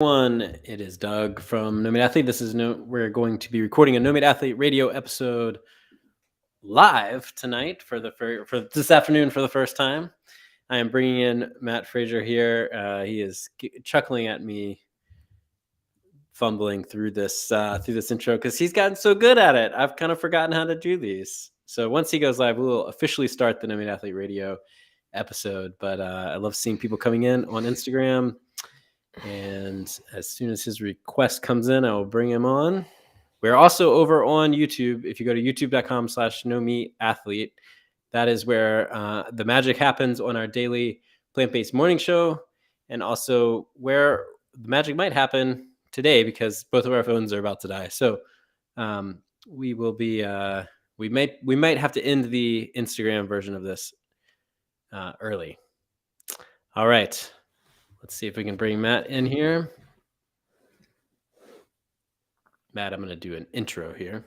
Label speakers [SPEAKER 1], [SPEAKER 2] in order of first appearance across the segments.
[SPEAKER 1] It is Doug from No Meat Athlete. We're going to be recording a No Meat Athlete radio episode live tonight for this afternoon for the first time. I am bringing in Matt Frazier here. He is chuckling at me, fumbling through this intro because he's gotten so good at it. I've kind of forgotten how to do these. So once he goes live, we will officially start the No Meat Athlete radio episode. But I love seeing people coming in on Instagram. And as soon as his request comes in, I will bring him on. We're also over on YouTube. If you go to youtube.com/nomeatathlete, that is where the magic happens on our daily plant-based morning show, and also where the magic might happen today because both of our phones are about to die. So we will be we might have to end the Instagram version of this early. All right. Let's see if we can bring Matt in here. Matt, I'm going to do an intro here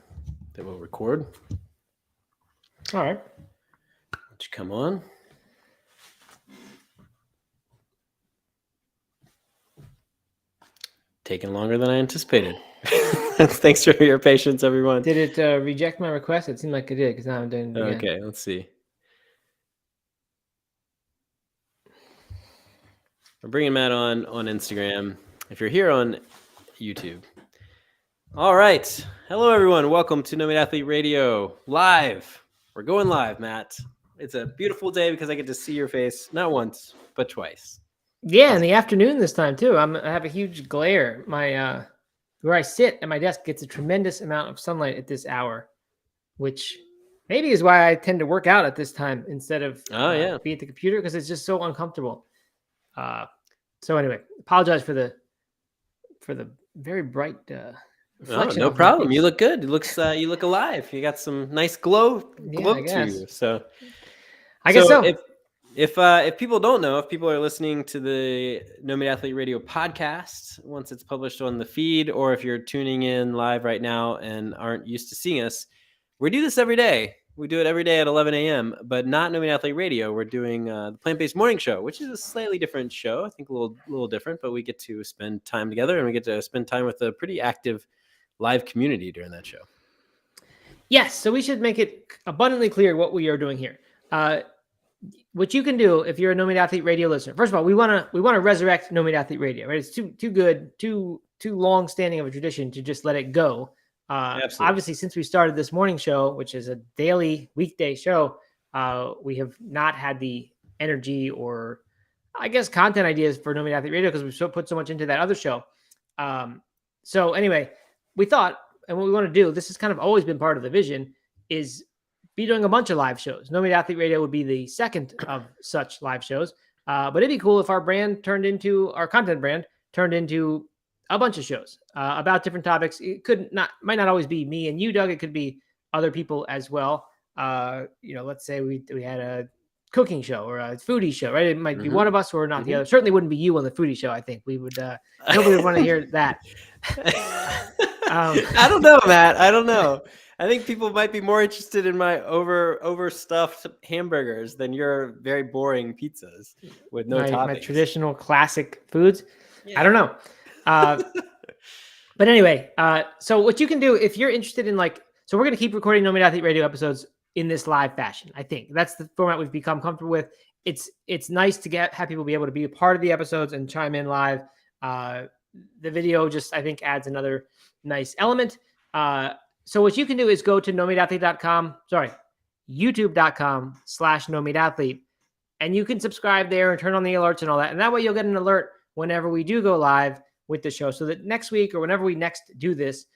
[SPEAKER 1] that we'll record.
[SPEAKER 2] All right.
[SPEAKER 1] Why don't you come on? Taking longer than I anticipated. Thanks for your patience, everyone.
[SPEAKER 2] Did it reject my request? It seemed like it did because now I'm doing it again.
[SPEAKER 1] Okay, let's see. We're bringing Matt on Instagram. If you're here on YouTube. All right. Hello, everyone. Welcome to No Meat Athlete Radio live. We're going live, Matt. It's a beautiful day because I get to see your face not once, but twice.
[SPEAKER 2] Yeah, in the afternoon this time too. I have a huge glare. My where I sit at my desk gets a tremendous amount of sunlight at this hour, which maybe is why I tend to work out at this time instead of be at the computer because it's just so uncomfortable. So anyway, apologize for the very bright reflection.
[SPEAKER 1] No problem. You look good. It looks you look alive. You got some nice glow to you. So
[SPEAKER 2] I guess so.
[SPEAKER 1] If people don't know, if people are listening to the No Meat Athlete Radio podcast once it's published on the feed, or if you're tuning in live right now and aren't used to seeing us, we do this every day. We do it every day at 11 a.m., but not No Meat Athlete Radio. We're doing the Plant-Based Morning Show, which is a slightly different show. I think a little different, but we get to spend time together, and we get to spend time with a pretty active live community during that show.
[SPEAKER 2] Yes, so we should make it abundantly clear what we are doing here. What you can do if you're a No Meat Athlete Radio listener. First of all, we want to resurrect No Meat Athlete Radio. Right? It's too good, too long standing of a tradition to just let it go. Obviously, since we started this morning show, which is a daily weekday show, we have not had the energy or, I guess, content ideas for No Meat Athlete Radio because we've put so much into that other show. So anyway, we thought, and what we want to do, this has kind of always been part of the vision, is be doing a bunch of live shows. No Meat Athlete Radio would be the second of such live shows. But it'd be cool if our content brand turned into a bunch of shows about different topics. It might not always be me and you, Doug. It could be other people as well. Let's say we had a cooking show or a foodie show, right? It might be one of us or not the other. Certainly wouldn't be you on the foodie show. I think we would, nobody would want to hear that.
[SPEAKER 1] I don't know, Matt. I don't know. I think people might be more interested in my overstuffed hamburgers than your very boring pizzas with no toppings.
[SPEAKER 2] My traditional classic foods. Yeah. I don't know. But anyway, so what you can do if you're interested in so we're going to keep recording No Meat Athlete Radio episodes in this live fashion. I think that's the format we've become comfortable with. It's nice to have people be able to be a part of the episodes and chime in live. The video just, I think, adds another nice element. So what you can do is go to youtube.com/nomeatathlete, and you can subscribe there and turn on the alerts and all that. And that way you'll get an alert whenever we do go live with the show, so that next week or whenever we next do this,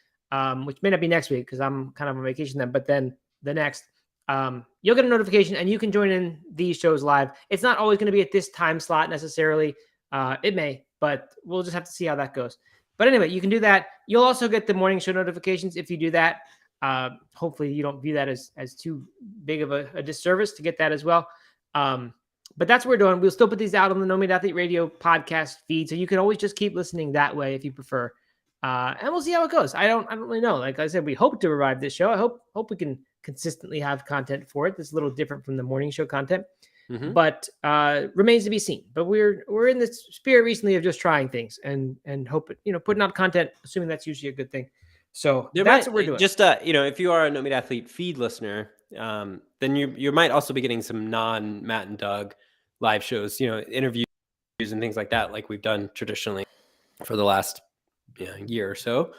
[SPEAKER 2] which may not be next week because I'm kind of on vacation then, but then the next, you'll get a notification and you can join in these shows live. It's not always going to be at this time slot necessarily. It may, but we'll just have to see how that goes. But anyway, you can do that. You'll also get the morning show notifications if you do that. Hopefully you don't view that as too big of a disservice to get that as well. But that's what we're doing. We'll still put these out on the No Meat Athlete Radio podcast feed, so you can always just keep listening that way if you prefer. And we'll see how it goes. I don't really know. Like I said, we hope to revive this show. I hope we can consistently have content for it. This is a little different from the morning show content. but remains to be seen. But we're in the spirit recently of just trying things and hope putting out content, assuming that's usually a good thing. So that's what we're doing.
[SPEAKER 1] Just if you are a No Meat Athlete feed listener, then you might also be getting some non Matt and Doug live shows, interviews and things like that, like we've done traditionally for the last year or so.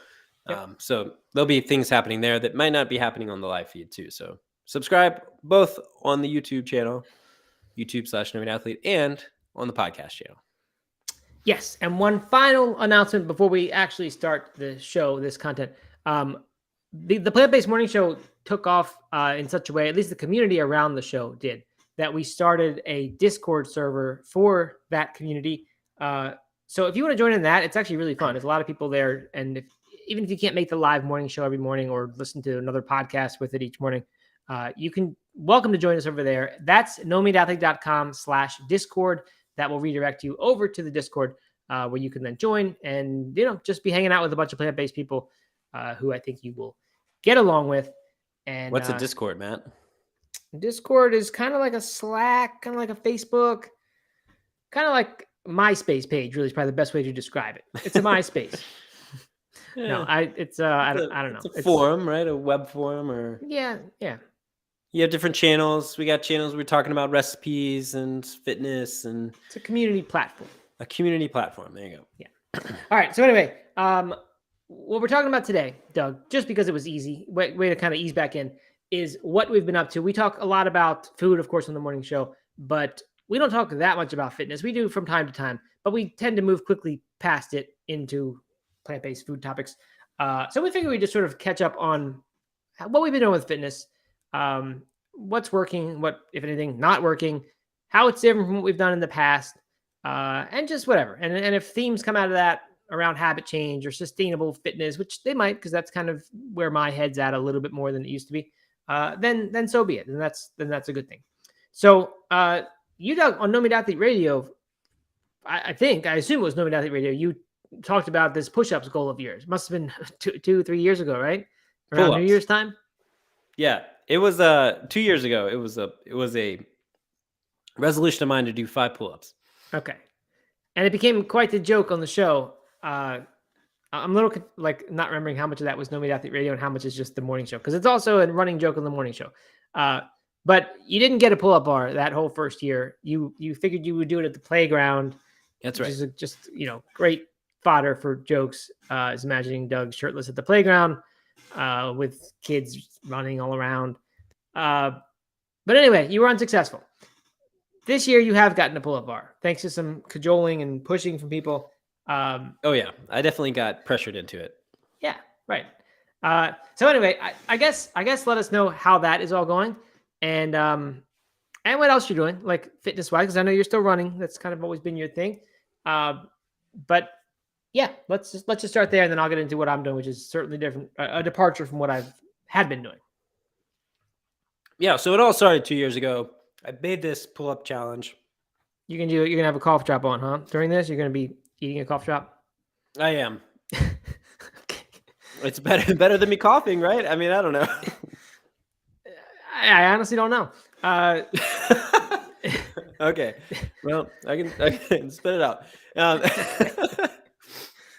[SPEAKER 1] Yep. So there'll be things happening there that might not be happening on the live feed too. So subscribe both on the YouTube channel, YouTube/No Meat Athlete, and on the podcast channel.
[SPEAKER 2] Yes. And one final announcement before we actually start the show, this content. The Plant-Based Morning Show took off in such a way, at least the community around the show did, that we started a Discord server for that community. So if you want to join in that, it's actually really fun. There's a lot of people there. And even if you can't make the live morning show every morning or listen to another podcast with it each morning, you can welcome to join us over there. That's nomeatathlete.com/Discord. That will redirect you over to the Discord where you can then join and, just be hanging out with a bunch of plant-based people who I think you will get along with. And
[SPEAKER 1] what's a Discord, Matt?
[SPEAKER 2] Discord is kind of like a Slack, kind of like a Facebook, kind of like MySpace page. Really, is probably the best way to describe it. It's a MySpace. No, I don't know.
[SPEAKER 1] It's a forum, right? A web forum, or
[SPEAKER 2] yeah.
[SPEAKER 1] You have different channels. We got channels we're talking about recipes and fitness, and
[SPEAKER 2] it's a community platform.
[SPEAKER 1] A community platform. There you go.
[SPEAKER 2] Yeah. All right. So anyway, what we're talking about today, Doug, just because it was easy, way to kind of ease back in, is what we've been up to. We talk a lot about food, of course, on the morning show, but we don't talk that much about fitness. We do from time to time, but we tend to move quickly past it into plant-based food topics. So we figured we'd just sort of catch up on what we've been doing with fitness, what's working, what, if anything, not working, how it's different from what we've done in the past, and just whatever. And if themes come out of that around habit change or sustainable fitness, which they might, because that's kind of where my head's at a little bit more than it used to be, then so be it. And that's a good thing. So you, Doug, on No Meat Athlete Radio, I assume it was No Meat Athlete Radio, you talked about this push-ups goal of yours. Must have been 2-3 years ago, right? Around pull-ups. New Year's time?
[SPEAKER 1] Yeah, it was 2 years ago. It was a resolution of mine to do 5 pull-ups.
[SPEAKER 2] Okay. And it became quite the joke on the show. I'm a little not remembering how much of that was No Meat Athlete Radio and how much is just the morning show, because it's also a running joke on the morning show. But you didn't get a pull-up bar that whole first year. You figured you would do it at the playground.
[SPEAKER 1] That's right.
[SPEAKER 2] Which is just great fodder for jokes. Is imagining Doug shirtless at the playground with kids running all around. But anyway, you were unsuccessful. This year you have gotten a pull-up bar thanks to some cajoling and pushing from people.
[SPEAKER 1] Oh yeah, I definitely got pressured into it.
[SPEAKER 2] Yeah, right. So anyway, I guess let us know how that is all going, and what else you're doing, like fitness-wise, because I know you're still running. That's kind of always been your thing. But yeah, let's just start there, and then I'll get into what I'm doing, which is certainly different, a departure from what I've had been doing.
[SPEAKER 1] Yeah, so it all started 2 years ago. I made this pull-up challenge.
[SPEAKER 2] You're gonna have a cough drop on, huh? During this, you're gonna be eating a cough drop?
[SPEAKER 1] I am. Okay. It's better than me coughing, right? I mean, I don't know.
[SPEAKER 2] I honestly don't know.
[SPEAKER 1] Okay. Well, I can spit it out.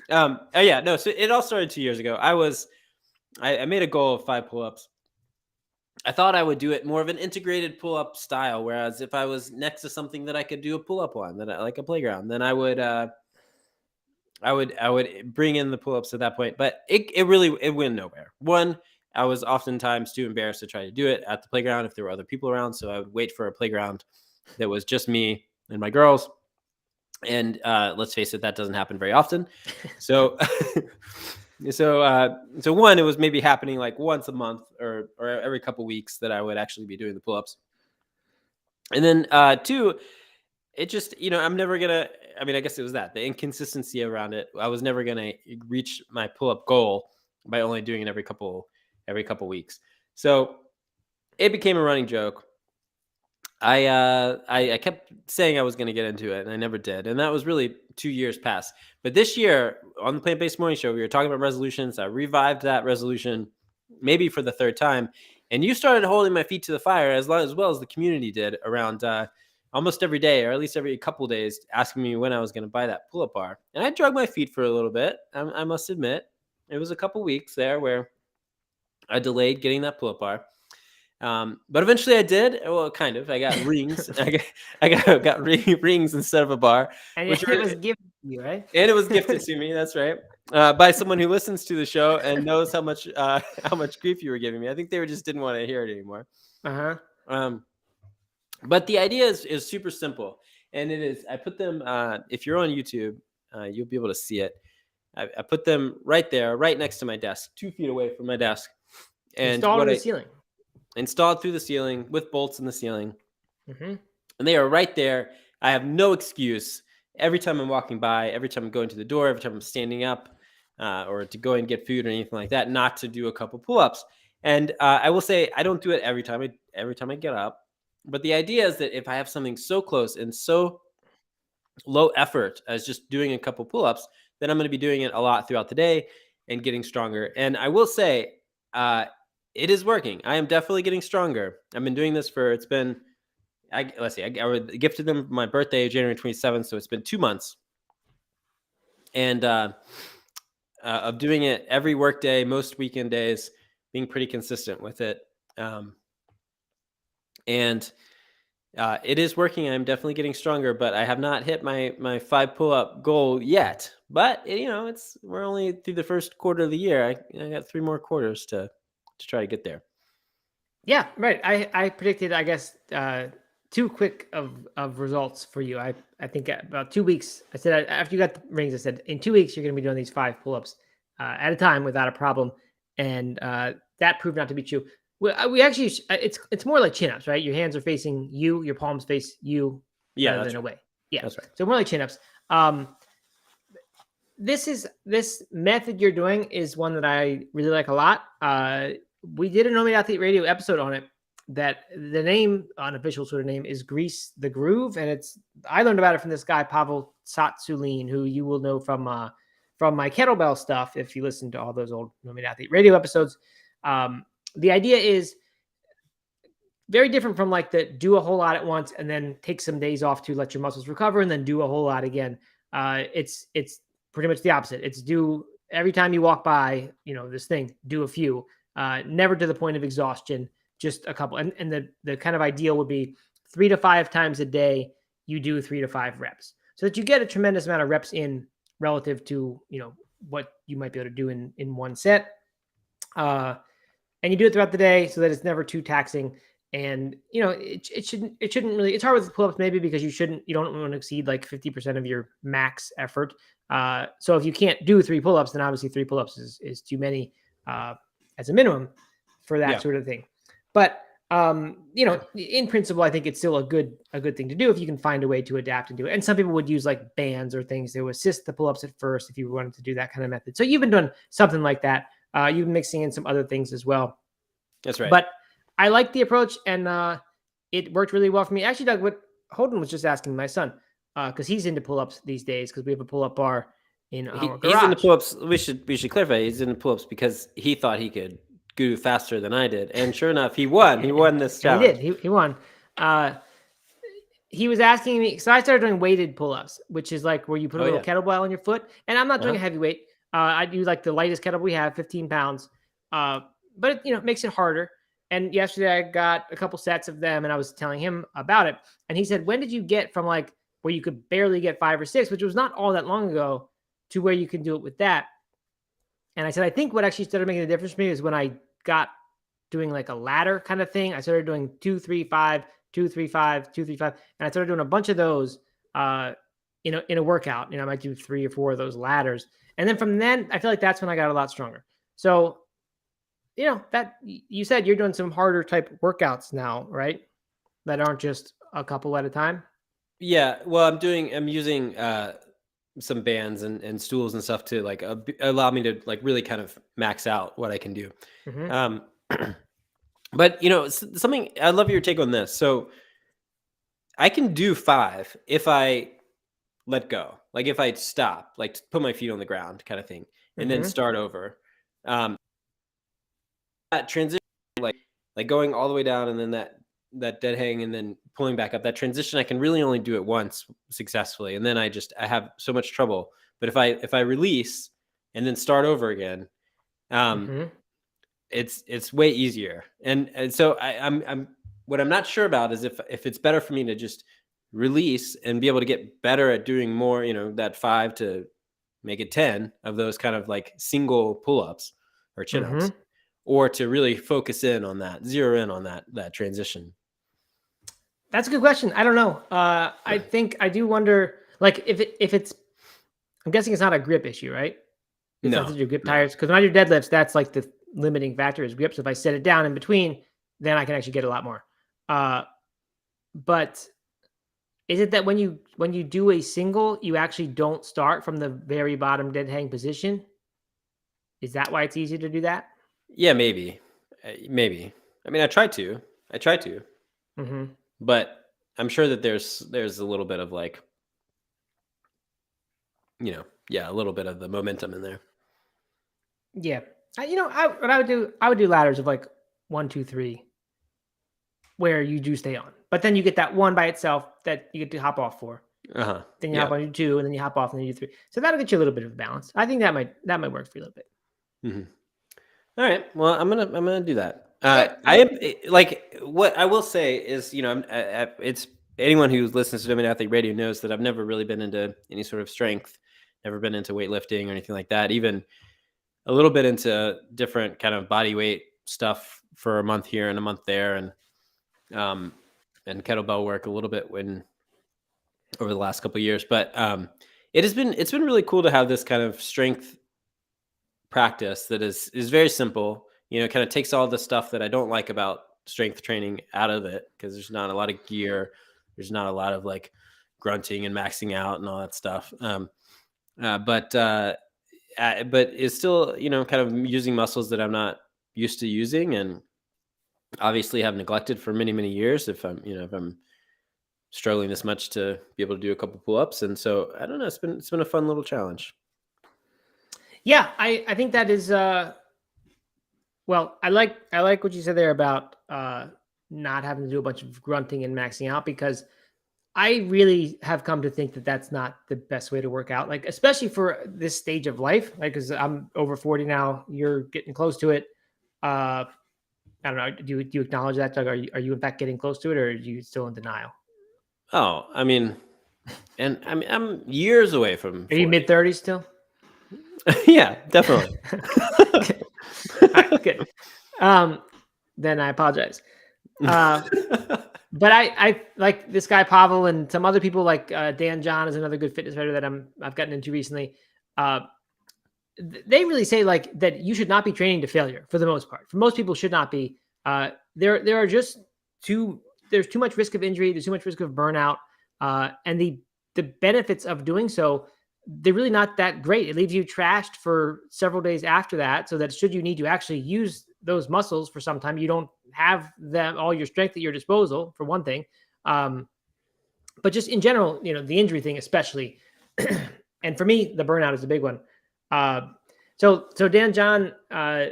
[SPEAKER 1] Yeah, no, so it all started 2 years ago. I made a goal of 5 pull-ups. I thought I would do it more of an integrated pull-up style, whereas if I was next to something that I could do a pull-up on, like a playground, then I would bring in the pull-ups at that point. But it went nowhere. One, I was oftentimes too embarrassed to try to do it at the playground if there were other people around, so I would wait for a playground that was just me and my girls. And let's face it, that doesn't happen very often. So So one, it was maybe happening like once a month or every couple weeks that I would actually be doing the pull-ups. And then 2, it just, I'm never going to, I guess it was the inconsistency around it. I was never going to reach my pull-up goal by only doing it every couple weeks. So it became a running joke. I kept saying I was going to get into it, and I never did. And that was really 2 years past. But this year on the Plant-Based Morning Show, we were talking about resolutions. I revived that resolution maybe for the 3rd time. And you started holding my feet to the fire as well as the community did around almost every day, or at least every couple days, asking me when I was going to buy that pull-up bar. And I drug my feet for a little bit. I must admit, it was a couple weeks there where I delayed getting that pull-up bar. But eventually I did. Well, kind of. I got rings. I got rings instead of a bar,
[SPEAKER 2] And
[SPEAKER 1] which
[SPEAKER 2] it was gifted to you, right?
[SPEAKER 1] and it was gifted to me. That's right, by someone who listens to the show and knows how much grief you were giving me. I think they just didn't want to hear it anymore. But the idea is super simple, and it is. I put them. If you're on YouTube, you'll be able to see it. I put them right there, right next to my desk, 2 feet away from my desk, and
[SPEAKER 2] installed in the ceiling.
[SPEAKER 1] Installed through the ceiling with bolts in the ceiling,
[SPEAKER 2] Mm-hmm.
[SPEAKER 1] and they are right there. I have no excuse. Every time I'm walking by, every time I'm going to the door, every time I'm standing up, or to go and get food or anything like that, not to do a couple pull-ups. And I will say I don't do it every time I get up. But the idea is that if I have something so close and so low effort as just doing a couple pull-ups, then I'm going to be doing it a lot throughout the day and getting stronger. And I will say, it is working. I am definitely getting stronger. I've been doing this for, I gifted them my birthday, January 27th. So it's been 2 months. And of doing it every work day, most weekend days, being pretty consistent with it. And it is working. I'm definitely getting stronger, but I have not hit my 5 pull-up goal yet. But we're only through the first quarter of the year. I got 3 more quarters to try to get there.
[SPEAKER 2] Yeah, right. I predicted, I guess, 2 quick of results for you. I think about 2 weeks. I said after you got the rings, I said in 2 weeks you're going to be doing these 5 pull-ups at a time without a problem, and that proved not to be true. We actually, it's more like chin-ups, right? Your hands are facing you, your palms face you, rather than away. Yeah,
[SPEAKER 1] that's right.
[SPEAKER 2] So more like chin-ups. This method you're doing is one that I really like a lot. We did a No Meat Athlete Radio episode on it. That the name, unofficial sort of name, is Grease the Groove, and I learned about it from this guy Pavel Tsatsouline, who you will know from my kettlebell stuff if you listen to all those old No Meat Athlete Radio episodes. The idea is very different from like the do a whole lot at once and then take some days off to let your muscles recover and then do a whole lot again. It's pretty much the opposite. It's do every time you walk by, this thing, do a few, never to the point of exhaustion, just a couple. And the kind of ideal would be 3 to 5 times a day, you do 3 to 5 reps so that you get a tremendous amount of reps in relative to, what you might be able to do in one set. And you do it throughout the day so that it's never too taxing. And, it shouldn't really, it's hard with pull-ups maybe because you don't want to exceed like 50% of your max effort. So if you can't do 3 pull-ups, then obviously 3 pull-ups is too many as a minimum for that sort of thing. But, in principle, I think it's still a good thing to do if you can find a way to adapt and do it. And some people would use like bands or things to assist the pull-ups at first if you wanted to do that kind of method. So you've been doing something like that. You've been mixing in some other things as well.
[SPEAKER 1] That's right.
[SPEAKER 2] But I like the approach, and it worked really well for me. Actually, Doug, what Holden was just asking my son, because he's into pull-ups these days, because we have a pull-up bar in our garage.
[SPEAKER 1] He's into pull-ups. We should clarify. He's into pull-ups because he thought he could go faster than I did, and sure enough, he won. He won this challenge.
[SPEAKER 2] He did. He won. He was asking me, so I started doing weighted pull-ups, which is like where you put a little kettlebell on your foot, and I'm not doing a heavy weight. I do like the lightest kettlebell we have, 15 pounds. But it makes it harder. And yesterday I got a couple sets of them and I was telling him about it. And he said, when did you get from like where you could barely get 5 or 6, which was not all that long ago, to where you can do it with that? And I said, I think what actually started making a difference for me is when I got doing like a ladder kind of thing. I started doing 2, 3, 5, 2, 3, 5, 2, 3, 5. And I started doing a bunch of those in a workout. I might do 3 or 4 of those ladders. And then from then, I feel like that's when I got a lot stronger. So, that you said you're doing some harder type workouts now, right? That aren't just a couple at a time.
[SPEAKER 1] Yeah. Well, I'm using some bands and stools and stuff to like allow me to like really kind of max out what I can do. Mm-hmm. But something, I love your take on this. So I can do 5 if I let go, like if I stop, like put my feet on the ground kind of thing, and then start over. That transition, like going all the way down and then that dead hang and then pulling back up, that transition, I can really only do it once successfully, and then I have so much trouble. But if I release and then start over again, it's way easier. And so I'm what I'm not sure about is if it's better for me to just release and be able to get better at doing more, that 5 to make it 10 of those kind of like single pull-ups or chin-ups, or to really focus in on that, zero in on that transition.
[SPEAKER 2] That's a good question. I don't know. I think I do wonder, like, if it's, I'm guessing it's not a grip issue, right? It's
[SPEAKER 1] No,
[SPEAKER 2] not that your grip tires, because when I do deadlifts, that's like the limiting factor is grip. So if I set it down in between, then I can actually get a lot more. But is it that when you do a single, you actually don't start from the very bottom dead hang position? Is that why it's easy to do that?
[SPEAKER 1] Yeah, maybe. I mean, I try to, but I'm sure that there's a little bit of like, a little bit of the momentum in there.
[SPEAKER 2] Yeah. What I would do ladders of like 1, 2, 3, where you do stay on, but then you get that one by itself that you get to hop off for. Then you hop on, you 2, and then you hop off, and then you 3. So that'll get you a little bit of balance. I think that might work for you a little bit.
[SPEAKER 1] All right. Well, I'm gonna do that. I am like, what I will say is, it's anyone who listens to No Meat Athlete Radio knows that I've never really been into any sort of strength, never been into weightlifting or anything like that. Even a little bit into different kind of body weight stuff for a month here and a month there, and kettlebell work a little bit over the last couple of years. But it's been really cool to have this kind of strength practice that is very simple. Kind of takes all the stuff that I don't like about strength training out of it, because there's not a lot of gear, there's not a lot of like grunting and maxing out and all that stuff. But it's still, kind of using muscles that I'm not used to using, and obviously have neglected for many, many years if I'm struggling this much to be able to do a couple pull-ups. And so I don't know, it's been a fun little challenge.
[SPEAKER 2] Yeah, I think that is well, I like what you said there about not having to do a bunch of grunting and maxing out, because I really have come to think that that's not the best way to work out, like, especially for this stage of life, like, because I'm over 40 now, you're getting close to it. I don't know. Do you acknowledge that, Doug? Are you in fact getting close to it, or are you still in denial?
[SPEAKER 1] Oh, I mean, I'm years away from 40.
[SPEAKER 2] Are you mid-30s still?
[SPEAKER 1] Yeah, definitely.
[SPEAKER 2] All right, good. Then I apologize. But I like this guy Pavel and some other people, like Dan John is another good fitness writer that I've gotten into recently. They really say like that you should not be training to failure for the most part. For most people, should not be. There are just there's too much risk of injury. There's too much risk of burnout, and the benefits of doing so, they're really not that great. It leaves you trashed for several days after that, so that should you need to actually use those muscles for some time, you don't have all your strength at your disposal, for one thing. But just in general, the injury thing especially, and for me, the burnout is a big one. So Dan John, I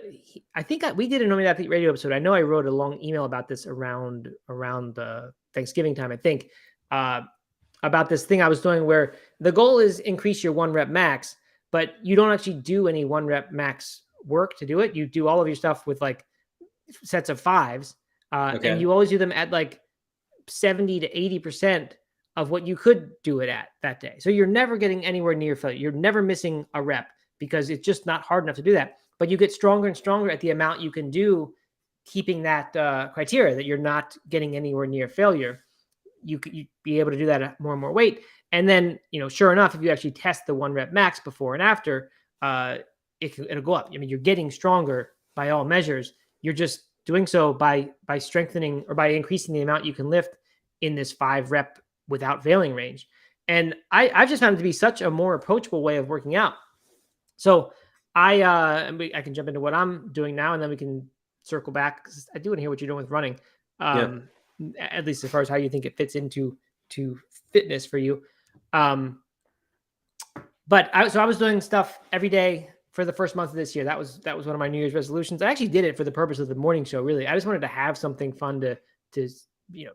[SPEAKER 2] think we did a No Meat Athlete Radio episode. I know I wrote a long email about this around Thanksgiving time, I think, about this thing I was doing where the goal is increase your 1 rep max, but you don't actually do any 1 rep max work to do it. You do all of your stuff with like sets of 5s, and you always do them at like 70 to 80% of what you could do it at that day. So you're never getting anywhere near failure. You're never missing a rep, because it's just not hard enough to do that. But you get stronger and stronger at the amount you can do, keeping that criteria that you're not getting anywhere near failure. You be able to do that at more and more weight. And then, sure enough, if you actually test the 1 rep max before and after, it'll go up. I mean, you're getting stronger by all measures. You're just doing so by strengthening or by increasing the amount you can lift in this 5 rep without failing range. And I've just found it to be such a more approachable way of working out. So I can jump into what I'm doing now, and then we can circle back, because I do want to hear what you're doing with running. At least as far as how you think it fits into fitness for you. But I was doing stuff every day for the first month of this year. That was one of my New Year's resolutions. I actually did it for the purpose of the morning show. Really, I just wanted to have something fun to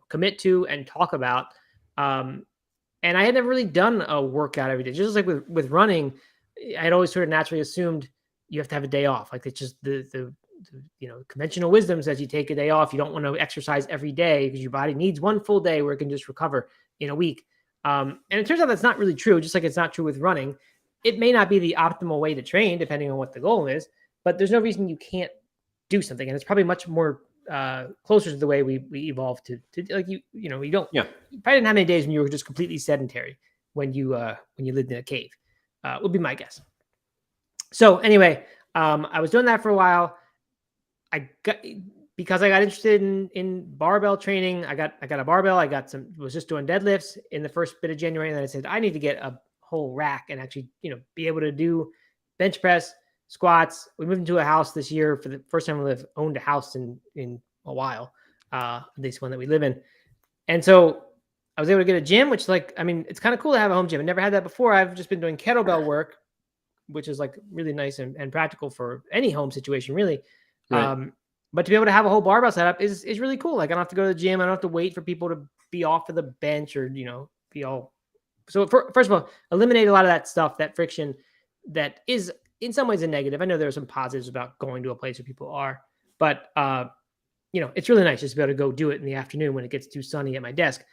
[SPEAKER 2] commit to and talk about. And I had never really done a workout every day. Just like with running, I had always sort of naturally assumed you have to have a day off. Like it's just the conventional wisdom says you take a day off. You don't want to exercise every day because your body needs one full day where it can just recover in a week. And it turns out that's not really true. Just like it's not true with running. It may not be the optimal way to train depending on what the goal is, but there's no reason you can't do something. And it's probably much more closer to the way we evolved to like you don't.
[SPEAKER 1] Yeah.
[SPEAKER 2] You probably didn't have any days when you were just completely sedentary when you lived in a cave. Would be my guess. So anyway, I was doing that for a while. Because I got interested in barbell training. I got a barbell. Was just doing deadlifts in the first bit of January, and then I said I need to get a whole rack and actually be able to do bench press, squats. We moved into a house this year for the first time we owned a house in a while, at least one that we live in, and so I was able to get a gym, which it's kind of cool to have a home gym. I never had that before. I've just been doing kettlebell work, which is like really nice and practical for any home situation, really. Right. But to be able to have a whole barbell setup is really cool. Like I don't have to go to the gym. I don't have to wait for people to be off of the bench or, be all. So first of all, eliminate a lot of that stuff, that friction that is in some ways a negative. I know there are some positives about going to a place where people are, but it's really nice just to be able to go do it in the afternoon when it gets too sunny at my desk.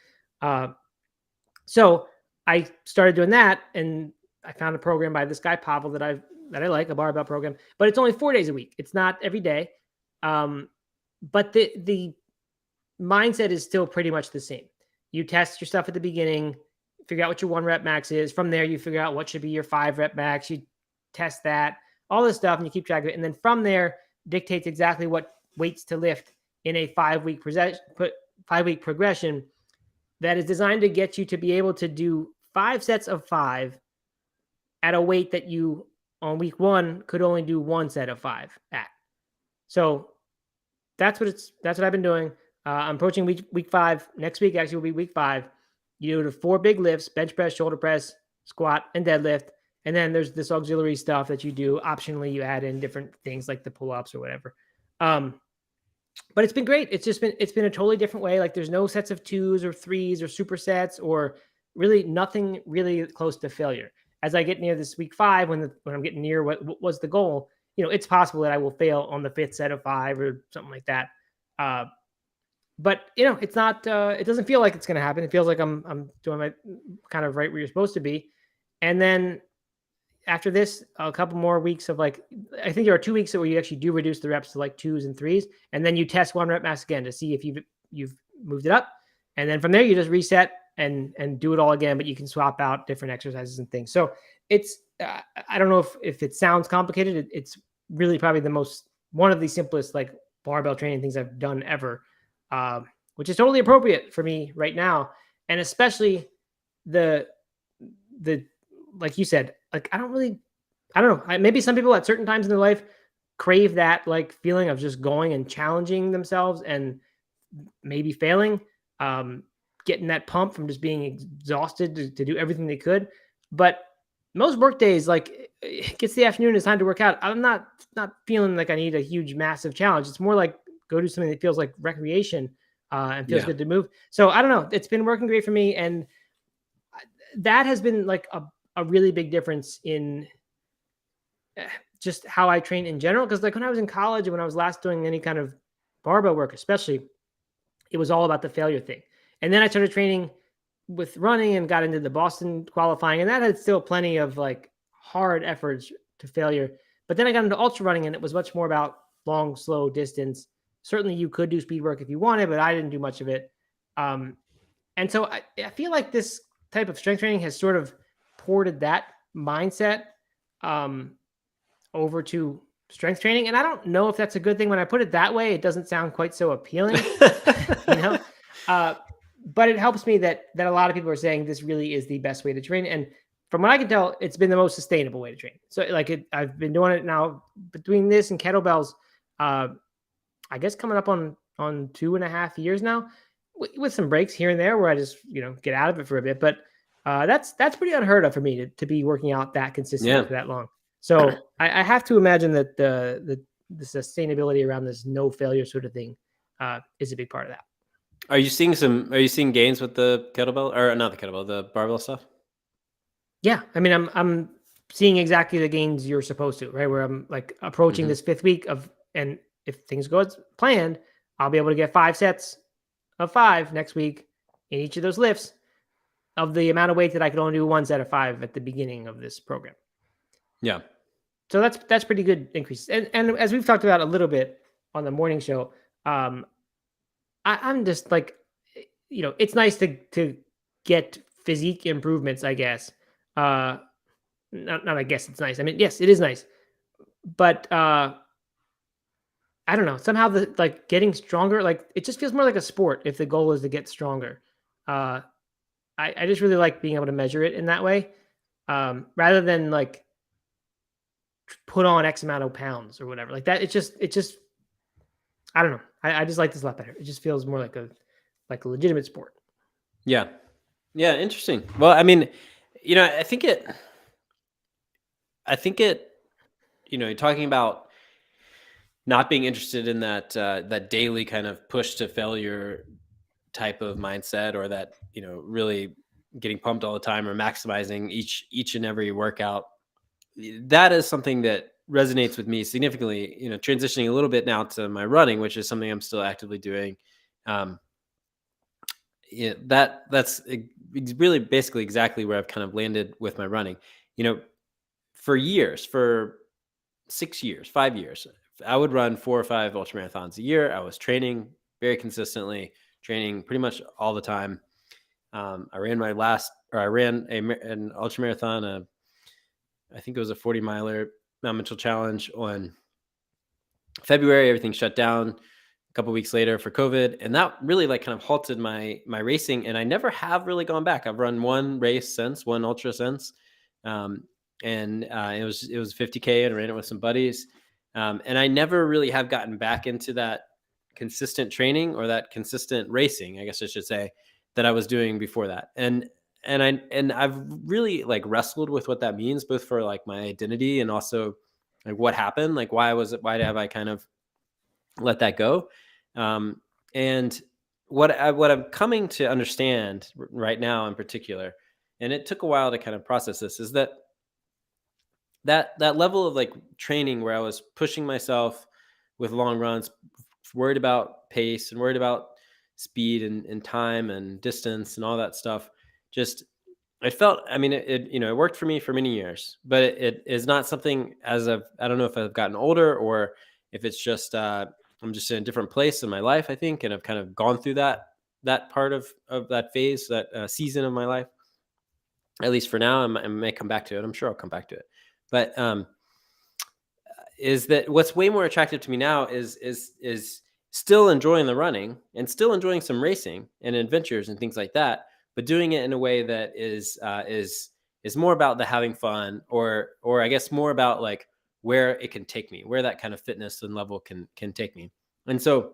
[SPEAKER 2] So I started doing that, and I found a program by this guy, Pavel, that I like, a barbell program, but it's only 4 days a week. It's not every day. But the mindset is still pretty much the same. You test your stuff at the beginning, figure out what your 1 rep max is. From there, you figure out what should be your 5 rep max. You test that, all this stuff, and you keep track of it. And then from there dictates exactly what weights to lift in a 5-week progression that is designed to get you to be able to do 5 sets of 5 at a weight that you on week 1 could only do 1 set of 5 at. So that's what I've been doing. I'm approaching week 5. Next week actually will be week 5. You do the 4 big lifts: bench press, shoulder press, squat, and deadlift. And then there's this auxiliary stuff that you do. Optionally, you add in different things like the pull-ups or whatever. But it's been great. It's been a totally different way. Like there's no sets of 2s or 3s or supersets or really nothing really close to failure. As I get near this week 5, when I'm getting near what was the goal, it's possible that I will fail on the 5th set of 5 or something like that. But it's not. It doesn't feel like it's going to happen. It feels like I'm doing my kind of right where you're supposed to be. And then after this, a couple more weeks of I think there are 2 weeks where you actually do reduce the reps to like 2s and 3s, and then you test 1 rep max again to see if you've moved it up. And then from there, you just reset and do it all again. But you can swap out different exercises and things. So it's. I don't know if it sounds complicated. It's really probably one of the simplest barbell training things I've done ever, which is totally appropriate for me right now. And especially the like you said, I don't know. Maybe some people at certain times in their life crave that feeling of just going and challenging themselves and maybe failing, getting that pump from just being exhausted to do everything they could. But most work days, it gets the afternoon, it's time to work out. I'm not feeling like I need a huge, massive challenge. It's more like go do something that feels like recreation and feels good to move. So I don't know. It's been working great for me. And that has been a really big difference in just how I train in general. Because when I was in college and when I was last doing any kind of barbell work, especially, it was all about the failure thing. And then I started training with running and got into the Boston qualifying, and that had still plenty of hard efforts to failure. But then I got into ultra running, and it was much more about long, slow distance. Certainly you could do speed work if you wanted, but I didn't do much of it. And so I feel like this type of strength training has sort of ported that mindset over to strength training. And I don't know if that's a good thing. When I put it that way, it doesn't sound quite so appealing, but it helps me that a lot of people are saying this really is the best way to train. And from what I can tell, it's been the most sustainable way to train. So I've been doing it now between this and kettlebells, I guess coming up on 2.5 years now, with some breaks here and there where I just, get out of it for a bit. But that's pretty unheard of for me to be working out that consistently for that long. So I have to imagine that the sustainability around this no failure sort of thing is a big part of that.
[SPEAKER 1] Are you seeing gains with the kettlebell, or not the kettlebell, the barbell stuff?
[SPEAKER 2] Yeah, I mean, I'm seeing exactly the gains you're supposed to, right? Where I'm like approaching
[SPEAKER 1] Mhm.
[SPEAKER 2] this 5th week of, and if things go as planned, I'll be able to get 5 sets of 5 next week in each of those lifts of the amount of weight that I could only do 1 set of 5 at the beginning of this program.
[SPEAKER 1] Yeah.
[SPEAKER 2] So that's pretty good increase. And as we've talked about a little bit on the morning show, um, I'm just like, it's nice to get physique improvements, I guess. Uh, not I guess it's nice. I mean, yes, it is nice, but I don't know. Somehow the like getting stronger, like it just feels more like a sport if the goal is to get stronger. Uh, I just really like being able to measure it in that way, rather than like put on X amount of pounds or whatever like that. It just I don't know. I just like this a lot better. It just feels more like a legitimate sport.
[SPEAKER 1] Yeah. Yeah. Interesting. Well, I mean, I think it, talking about not being interested in that daily kind of push to failure type of mindset, or that, really getting pumped all the time or maximizing each and every workout. That is something that resonates with me significantly, transitioning a little bit now to my running, which is something I'm still actively doing. Um, it's really basically exactly where I've kind of landed with my running. You know, for years, for 6 years, 5 years, I would run 4 or 5 ultra marathons a year. I was training very consistently, training pretty much all the time. I ran an ultra marathon. I think it was a 40 miler, Mount Mitchell Challenge, on February. Everything shut down a couple weeks later for COVID, and that really like kind of halted my racing. And I never have really gone back. I've run one race since, one ultra since, um, and it was 50K, and I ran it with some buddies. And I never really have gotten back into that consistent training, or that consistent racing, I guess I should say, that I was doing before that. And I've really like wrestled with what that means, both for like my identity and also like what happened, like why have I kind of let that go? And what I'm coming to understand right now in particular, and it took a while to kind of process this, is that level of like training where I was pushing myself with long runs, worried about pace and worried about speed and time and distance and all that stuff. Just it felt, I mean, it worked for me for many years, but it is not something, I don't know if I've gotten older, or if it's just I'm just in a different place in my life, I think, and I've kind of gone through that part of that phase, that season of my life. At least for now, I may come back to it. I'm sure I'll come back to it. But is that what's way more attractive to me now is still enjoying the running and still enjoying some racing and adventures and things like that, but doing it in a way that is more about the having fun, or I guess more about like where it can take me, where that kind of fitness and level can take me. And so,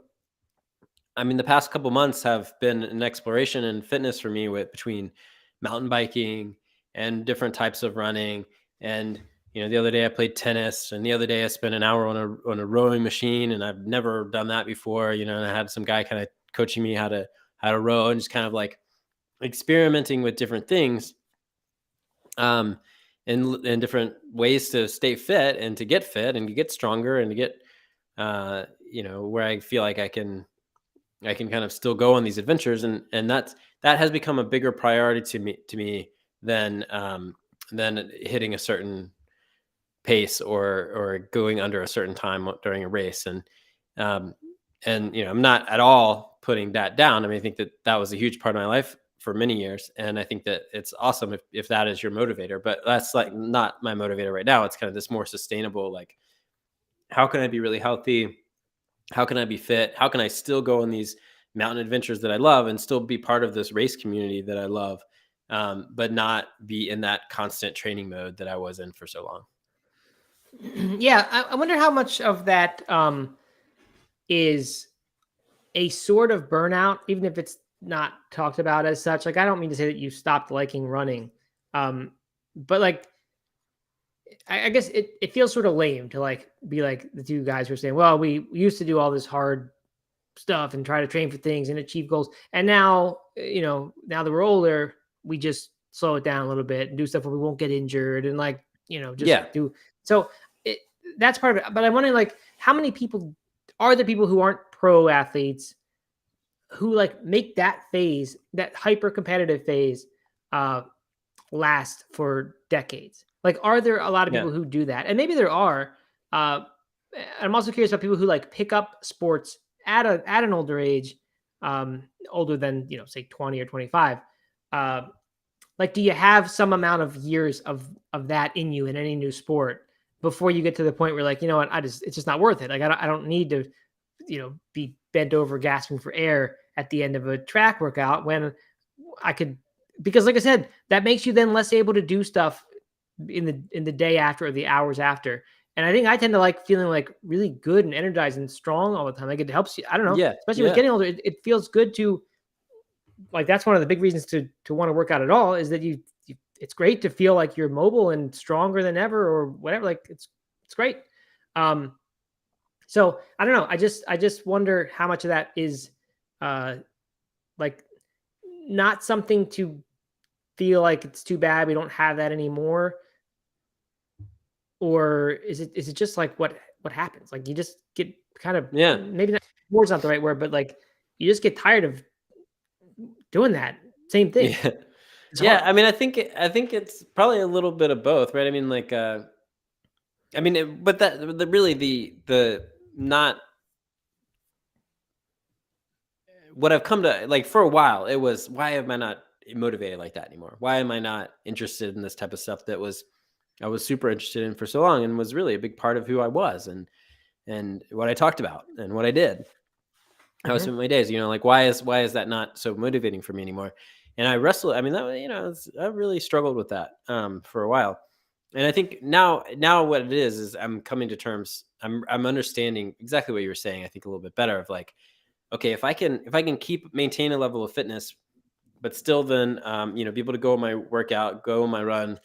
[SPEAKER 1] I mean, the past couple months have been an exploration in fitness for me, with between mountain biking and different types of running. And the other day I played tennis, and the other day I spent an hour on a rowing machine, and I've never done that before. And I had some guy kind of coaching me how to row, and just kind of like experimenting with different things, and different ways to stay fit and to get fit and to get stronger and to get where I feel like I can kind of still go on these adventures, and that has become a bigger priority to me than hitting a certain pace, or going under a certain time during a race. Um and I'm not at all putting that down. I mean, I think that was a huge part of my life for many years, and I think that it's awesome if that is your motivator, but that's like not my motivator right now. It's kind of this more sustainable, like, how can I be really healthy? How can I be fit? How can I still go on these mountain adventures that I love and still be part of this race community that I love, but not be in that constant training mode that I was in for so long?
[SPEAKER 2] Yeah, I wonder how much of that is a sort of burnout, even if it's not talked about as such. Like, I don't mean to say that you stopped liking running, but like, I guess it feels sort of lame to like be like the two guys who are saying, well, we used to do all this hard stuff and try to train for things and achieve goals. And now, now that we're older, we just slow it down a little bit and do stuff where we won't get injured and just do. So that's part of it. But I'm wondering, like, how many people are there people who aren't pro athletes who like make that phase, that hyper competitive phase, last for decades? Like, are there a lot of people who do that? And maybe there are. I'm also curious about people who like pick up sports at an older age, older than, say 20 or 25. Like, do you have some amount of years of that in you in any new sport before you get to the point where, like, you know what, it's just not worth it. Like, I don't need to, be bent over gasping for air at the end of a track workout when I could, because like I said, that makes you then less able to do stuff in the day after or the hours after. And I think I tend to like feeling like really good and energized and strong all the time. Like, it helps you. I don't know.
[SPEAKER 1] Yeah.
[SPEAKER 2] Especially with getting older, it feels good to, like, that's one of the big reasons to want to work out at all, is that you it's great to feel like you're mobile and stronger than ever or whatever. Like, it's great. So I don't know. I just wonder how much of that is, like, not something to feel like it's too bad we don't have that anymore. Or is it just like what happens? Like, you just get kind of, maybe not, bored's not the right word, but like, you just get tired of doing that same thing.
[SPEAKER 1] Yeah. I mean, I think it's probably a little bit of both, right? I mean, like, but really the not what I've come to, like, for a while, it was, why am I not motivated like that anymore? Why am I not interested in this type of stuff that I was super interested in for so long and was really a big part of who I was and what I talked about and what I did. How I spent my days, like, why is that not so motivating for me anymore? And I wrestled. I mean, that, I really struggled with that for a while. And I think now what it is I'm coming to terms. I'm understanding exactly what you were saying. I think a little bit better of, like, okay, if I can maintain a level of fitness, but still then, be able to go on my workout, go on my run,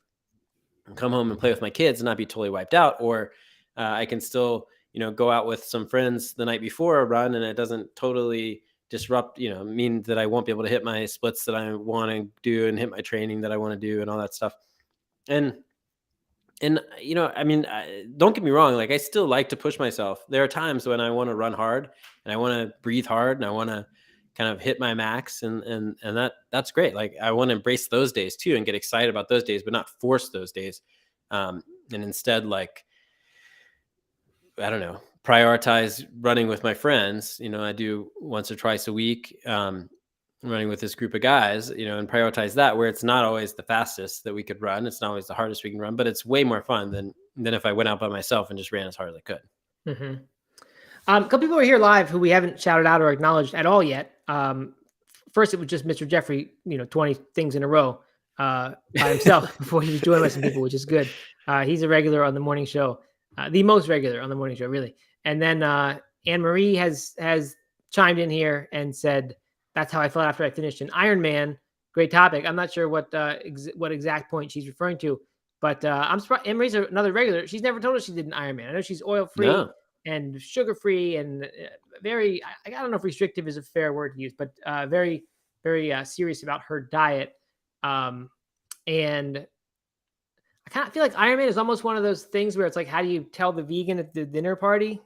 [SPEAKER 1] come home and play with my kids and not be totally wiped out, or I can still, go out with some friends the night before a run and it doesn't totally disrupt, mean that I won't be able to hit my splits that I want to do and hit my training that I want to do and all that stuff. And I mean, don't get me wrong. Like, I still like to push myself. There are times when I want to run hard and I want to breathe hard and I want to kind of hit my max and that's great. Like, I want to embrace those days too and get excited about those days, but not force those days. And instead, like, I don't know, prioritize running with my friends. I do once or twice a week, running with this group of guys, and prioritize that, where it's not always the fastest that we could run. It's not always the hardest we can run, but it's way more fun than if I went out by myself and just ran as hard as I could.
[SPEAKER 2] Mm-hmm. A couple people are here live who we haven't shouted out or acknowledged at all yet. First, it was just Mr. Jeffrey, 20 things in a row by himself before he was joined by some people, which is good. He's a regular on the morning show, the most regular on the morning show, really. And then Anne-Marie has chimed in here and said, that's how I felt after I finished an Ironman. Great topic. I'm not sure what exact point she's referring to, but I'm surprised. Anne-Marie's another regular. She's never told us she did an Ironman. I know she's oil-free and sugar-free and very, I don't know if restrictive is a fair word to use, but very, very serious about her diet. And I kind of feel like Ironman is almost one of those things where it's like, how do you tell the vegan at the dinner party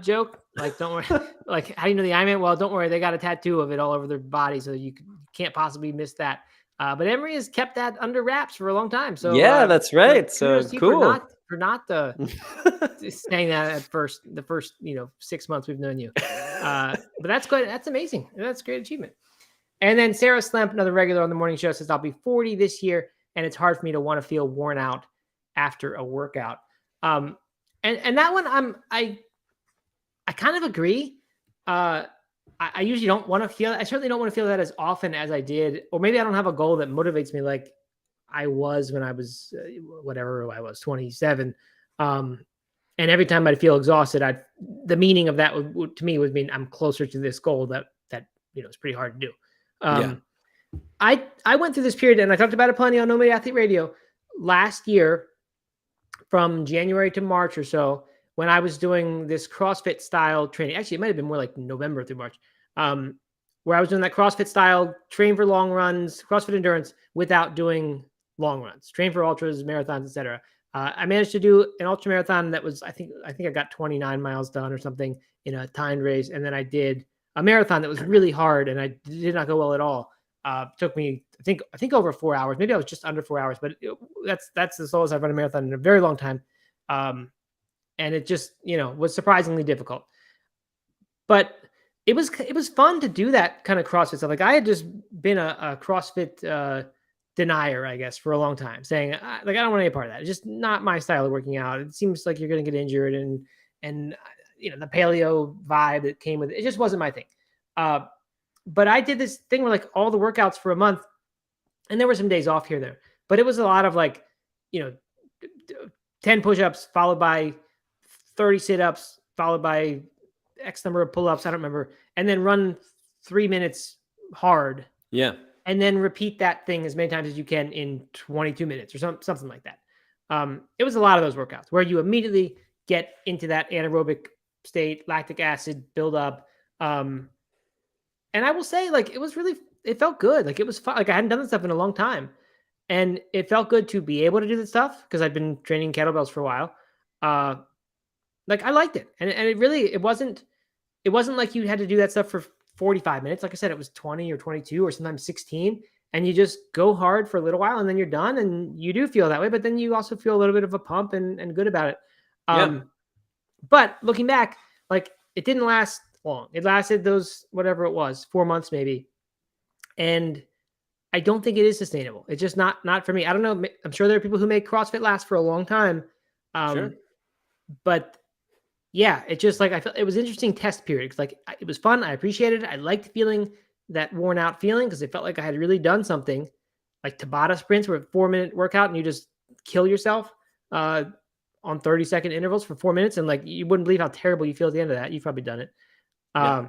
[SPEAKER 2] joke? Like, don't worry. Like, how do you know the Ironman? Well, don't worry. They got a tattoo of it all over their body, so you can't possibly miss that. But Emery has kept that under wraps for a long time. So
[SPEAKER 1] that's right. So cool.
[SPEAKER 2] For not saying that at the first 6 months we've known you. But that's good. That's amazing. That's a great achievement. And then Sarah Slemp, another regular on the morning show, says, I'll be 40 this year, and it's hard for me to want to feel worn out after a workout. And that one, I kind of agree. I usually don't want to feel, I certainly don't want to feel that as often as I did, or maybe I don't have a goal that motivates me like I was when I was, whatever I was, 27. And every time I'd feel exhausted, the meaning of that to me would mean I'm closer to this goal that it's pretty hard to do. I went through this period, and I talked about it plenty on No Meat Athlete Radio last year from January to March or so, when I was doing this CrossFit style training. Actually, it might have been more like November through March, where I was doing that CrossFit style, train for long runs, CrossFit endurance without doing long runs, train for ultras, marathons, etc. I managed to do an ultra marathon that was, I think I got 29 miles done or something in a timed race, and then I did a marathon that was really hard, and I did not go well at all. Took me, I think over 4 hours. Maybe I was just under 4 hours, but that's the slowest I've run a marathon in a very long time. And it just, was surprisingly difficult. But it was fun to do that kind of CrossFit stuff. Like I had just been a CrossFit denier, I guess, for a long time, saying I don't want any part of that. It's just not my style of working out. It seems like you're going to get injured, and the paleo vibe that came with it. It just wasn't my thing. But I did this thing where like all the workouts for a month, and there were some days off here there, but it was a lot of 10 push-ups followed by 30 sit-ups followed by X number of pull-ups. I don't remember. And then run 3 minutes hard.
[SPEAKER 1] Yeah.
[SPEAKER 2] And then repeat that thing as many times as you can in 22 minutes or something like that. It was a lot of those workouts where you immediately get into that anaerobic state, lactic acid buildup. And I will say, it felt good. Like it was fun. Like I hadn't done this stuff in a long time. And it felt good to be able to do this stuff because I'd been training kettlebells for a while. I liked it. And it wasn't like you had to do that stuff for 45 minutes. Like I said, it was 20 or 22 or sometimes 16. And you just go hard for a little while and then you're done. And you do feel that way, but then you also feel a little bit of a pump and good about it. But looking back, it didn't last long. It lasted those, whatever it was, 4 months maybe. And I don't think it is sustainable. It's just not for me. I don't know. I'm sure there are people who make CrossFit last for a long time.
[SPEAKER 1] Sure.
[SPEAKER 2] But yeah, it just I felt it was an interesting test period. It was fun. I appreciated it. I liked feeling that worn out feeling because it felt like I had really done something, like Tabata sprints were a 4-minute workout and you just kill yourself on 30-second intervals for 4 minutes. And you wouldn't believe how terrible you feel at the end of that. You've probably done it.
[SPEAKER 1] Yeah.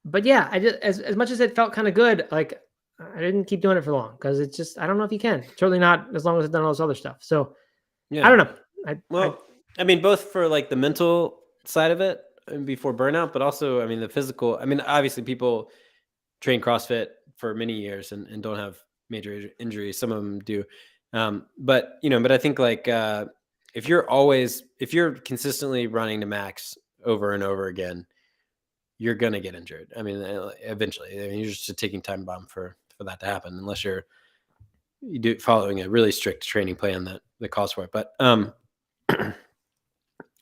[SPEAKER 2] But yeah, I just, as much as it felt kind of good, I didn't keep doing it for long because it's just, I don't know if you can. Certainly not as long as I've done all this other stuff. So
[SPEAKER 1] Yeah.
[SPEAKER 2] I don't know.
[SPEAKER 1] I mean, both for the mental side of it and before burnout, but also, the physical. Obviously people train CrossFit for many years and don't have major injuries. Some of them do. But I think if you're consistently running to max over and over again, you're going to get injured. Eventually, you're just a ticking time bomb for that to happen, unless you do following a really strict training plan that calls for it. But,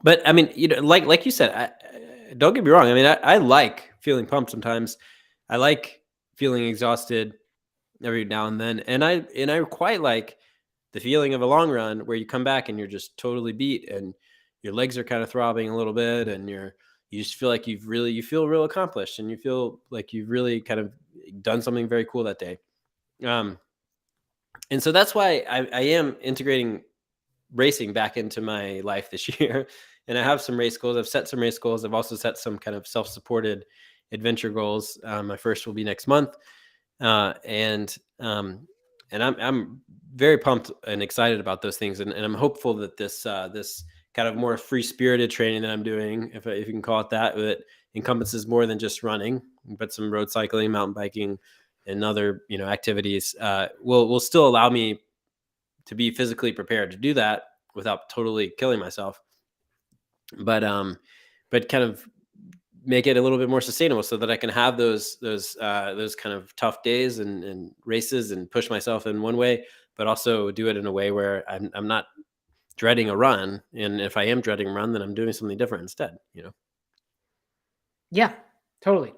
[SPEAKER 1] but like you said, don't get me wrong. I like feeling pumped sometimes. I like feeling exhausted every now and then. And I quite like the feeling of a long run where you come back and you're just totally beat and your legs are kind of throbbing a little bit and you just feel like you feel real accomplished and you feel like you've really kind of done something very cool that day. And so that's why I am integrating racing back into my life this year. And I have some race goals. I've set some race goals. I've also set some kind of self-supported adventure goals. My first will be next month. And I'm very pumped and excited about those things. And I'm hopeful that this kind of more free-spirited training that I'm doing, if you can call it that encompasses more than just running, but some road cycling, mountain biking, and other activities will still allow me to be physically prepared to do that without totally killing myself. But kind of make it a little bit more sustainable so that I can have those kind of tough days and races and push myself in one way, but also do it in a way where I'm not dreading a run. And if I am dreading a run, then I'm doing something different instead,
[SPEAKER 2] Yeah, totally.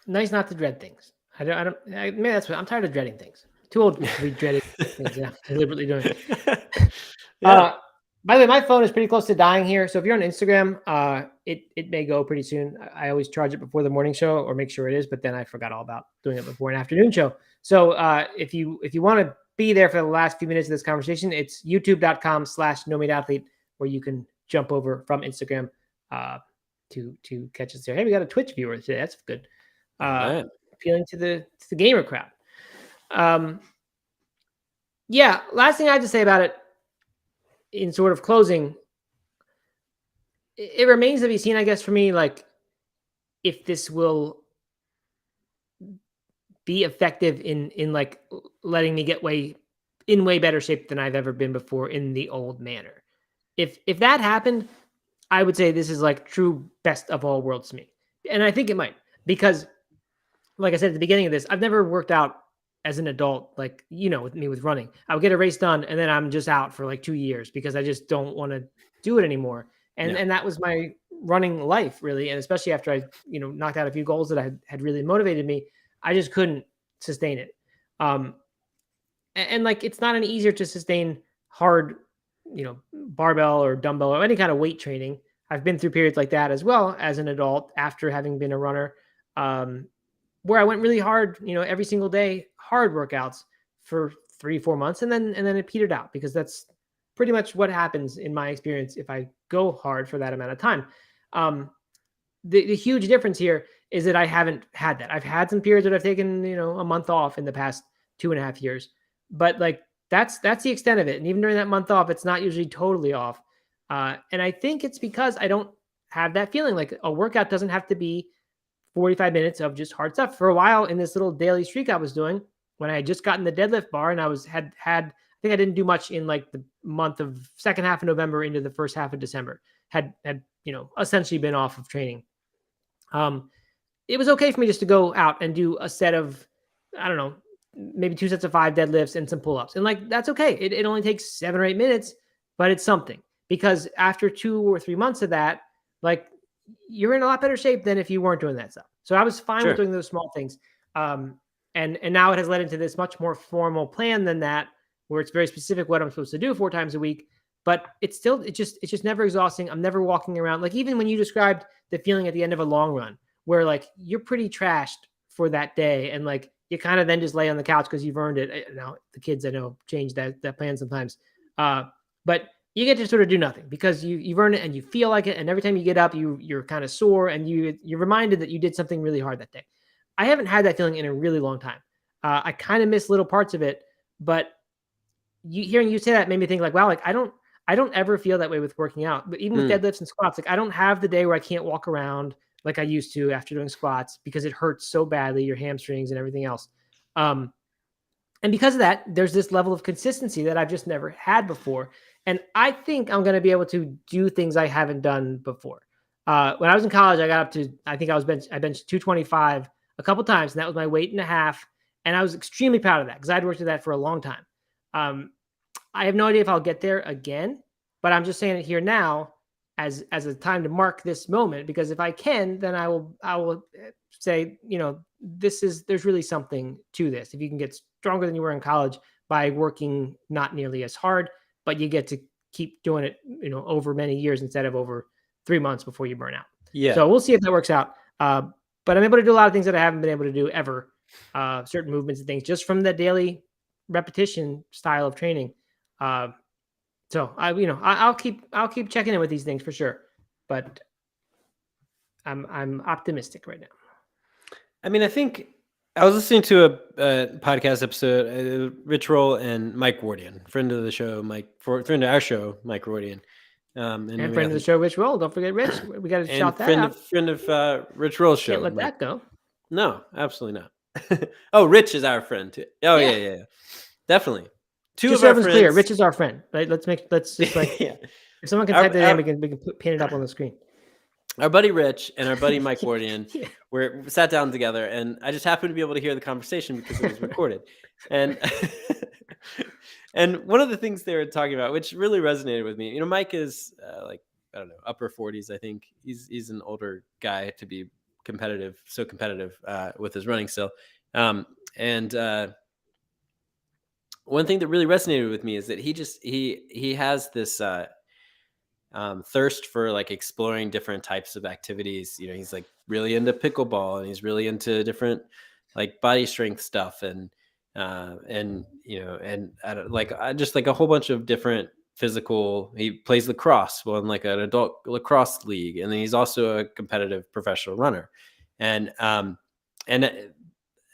[SPEAKER 2] Nice not to dread things. Maybe that's what I'm tired of dreading things. Too old to be dreading things. Yeah, deliberately doing it.
[SPEAKER 1] Yeah.
[SPEAKER 2] By the way, my phone is pretty close to dying here. So if you're on Instagram, it may go pretty soon. I always charge it before the morning show or make sure it is, but then I forgot all about doing it before an afternoon show. So if you want to be there for the last few minutes of this conversation, it's youtube.com/nomadathlete where you can jump over from Instagram to catch us there. Hey, we got a Twitch viewer today. That's good.
[SPEAKER 1] Right.
[SPEAKER 2] Appealing to the gamer crowd. Yeah, last thing I have to say about it in sort of closing it remains to be seen, I guess, for me, like if this will be effective in like letting me get way better shape than I've ever been before in the old manner. If that happened, I would say this is like true best of all worlds to me. And I think it might, because like I said at the beginning of this, I've never worked out as an adult, like, with me with running. I would get a race done and then I'm just out for like 2 years because I just don't want to do it anymore. And that was my running life, really. And especially after I, knocked out a few goals that had really motivated me, I just couldn't sustain it. And like, it's not any easier to sustain hard, barbell or dumbbell or any kind of weight training. I've been through periods like that as well as an adult after having been a runner, where I went really hard, every single day, hard workouts for 3-4 months. And then it petered out, because that's pretty much what happens in my experience if I go hard for that amount of time. The huge difference here is that I haven't had that. I've had some periods that I've taken, a month off in the past 2.5 years, but like that's the extent of it. And even during that month off, it's not usually totally off. And I think it's because I don't have that feeling. Like a workout doesn't have to be 45 minutes of just hard stuff. For a while in this little daily streak I was doing, when I had just gotten the deadlift bar and I had I think I didn't do much in like the month of second half of November into the first half of December, had essentially been off of training. It was okay for me just to go out and do a set of, I don't know, maybe 2 sets of 5 deadlifts and some pull-ups. And like, that's okay. It only takes 7 or 8 minutes, but it's something, because after 2 or 3 months of that, like, you're in a lot better shape than if you weren't doing that stuff. So I was fine with doing those small things. And now it has led into this much more formal plan than that, where it's very specific what I'm supposed to do 4 times a week. But it's just never exhausting. I'm never walking around. Like, even when you described the feeling at the end of a long run, where like you're pretty trashed for that day, and like you kind of then just lay on the couch because you've earned it. Now the kids, I know, change that plan sometimes. But you get to sort of do nothing because you've earned it and you feel like it. And every time you get up, you're kind of sore and you're reminded that you did something really hard that day. I haven't had that feeling in a really long time. I kind of miss little parts of it, but hearing you say that made me think like, wow, like I don't ever feel that way with working out, but even with deadlifts and squats, like I don't have the day where I can't walk around like I used to after doing squats because it hurts so badly, your hamstrings and everything else. And because of that, there's this level of consistency that I've just never had before. And I think I'm going to be able to do things I haven't done before. When I was in college, I got up to, I think I benched 225 a couple times, and that was my weight and a half. And I was extremely proud of that because I'd worked at that for a long time. I have no idea if I'll get there again, but I'm just saying it here now as a time to mark this moment, because if I can, then I will say, there's really something to this. If you can get stronger than you were in college by working not nearly as hard, but you get to keep doing it, over many years instead of over 3 months before you burn out.
[SPEAKER 1] Yeah.
[SPEAKER 2] So we'll see if that works out. But I'm able to do a lot of things that I haven't been able to do ever. Certain movements and things just from the daily repetition style of training. So I'll keep checking in with these things for sure, but I'm optimistic right now.
[SPEAKER 1] I mean, I think I was listening to a podcast episode, Rich Roll and Mike Wardian, friend of the show, friend of our show, Mike Wardian.
[SPEAKER 2] And friend of the show, Rich Roll. Don't forget Rich. We got to shout that out.
[SPEAKER 1] Friend of Rich Roll's show.
[SPEAKER 2] Can't let that go.
[SPEAKER 1] No, absolutely not. Oh, Rich is our friend too. Oh yeah. Definitely.
[SPEAKER 2] Two of our friends. Clear. Rich is our friend. Right? Let's just like if someone can type that in, we can pin it up on the screen.
[SPEAKER 1] Our buddy Rich and our buddy Mike Wardian we sat down together, and I just happened to be able to hear the conversation because it was recorded. And and one of the things they were talking about, which really resonated with me, Mike is like, I don't know, upper 40s. I think he's an older guy to be competitive with his running still. One thing that really resonated with me is that he has this thirst for like exploring different types of activities. He's like really into pickleball, and he's really into different like body strength stuff, and just like a whole bunch of different physical. He plays lacrosse, in like an adult lacrosse league, and then he's also a competitive professional runner, and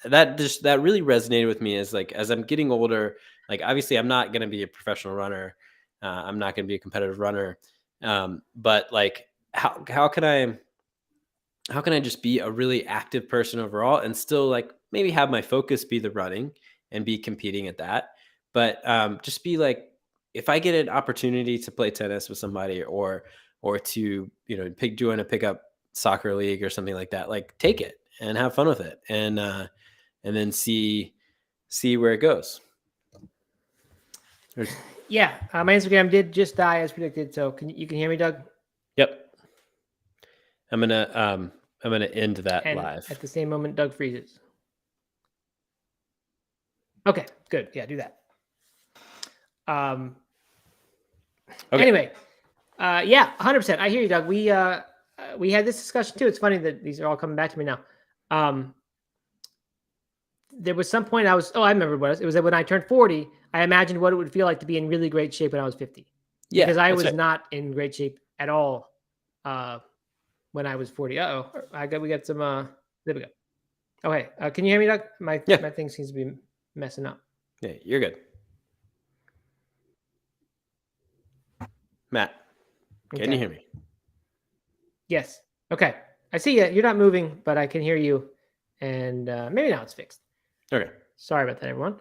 [SPEAKER 1] that really resonated with me as I'm getting older. Like, obviously I'm not going to be a professional runner. I'm not going to be a competitive runner. But like how can I just be a really active person overall and still like maybe have my focus be the running and be competing at that, but just be like, if I get an opportunity to play tennis with somebody or to join a pickup soccer league or something like that, like take it and have fun with it and then see where it goes.
[SPEAKER 2] Yeah, my Instagram did just die as predicted. So you can hear me, Doug?
[SPEAKER 1] Yep. I'm gonna end that
[SPEAKER 2] And
[SPEAKER 1] live.
[SPEAKER 2] at the same moment, Doug freezes. Okay, good. Yeah, do that. Okay. Anyway, yeah, 100%. I hear you, Doug. We had this discussion too. It's funny that these are all coming back to me now. There was some point I remember what it was that when I turned 40, I imagined what it would feel like to be in really great shape when I was 50.
[SPEAKER 1] Yeah,
[SPEAKER 2] because I was not in great shape at all when I was 40. We got some. There we go. Okay, can you hear me, Doug? My thing seems to be messing up.
[SPEAKER 1] Yeah, you're good. Matt, can you hear me?
[SPEAKER 2] Yes. Okay. I see you. You're not moving, but I can hear you. And maybe now it's fixed.
[SPEAKER 1] Okay.
[SPEAKER 2] Sorry about that, everyone.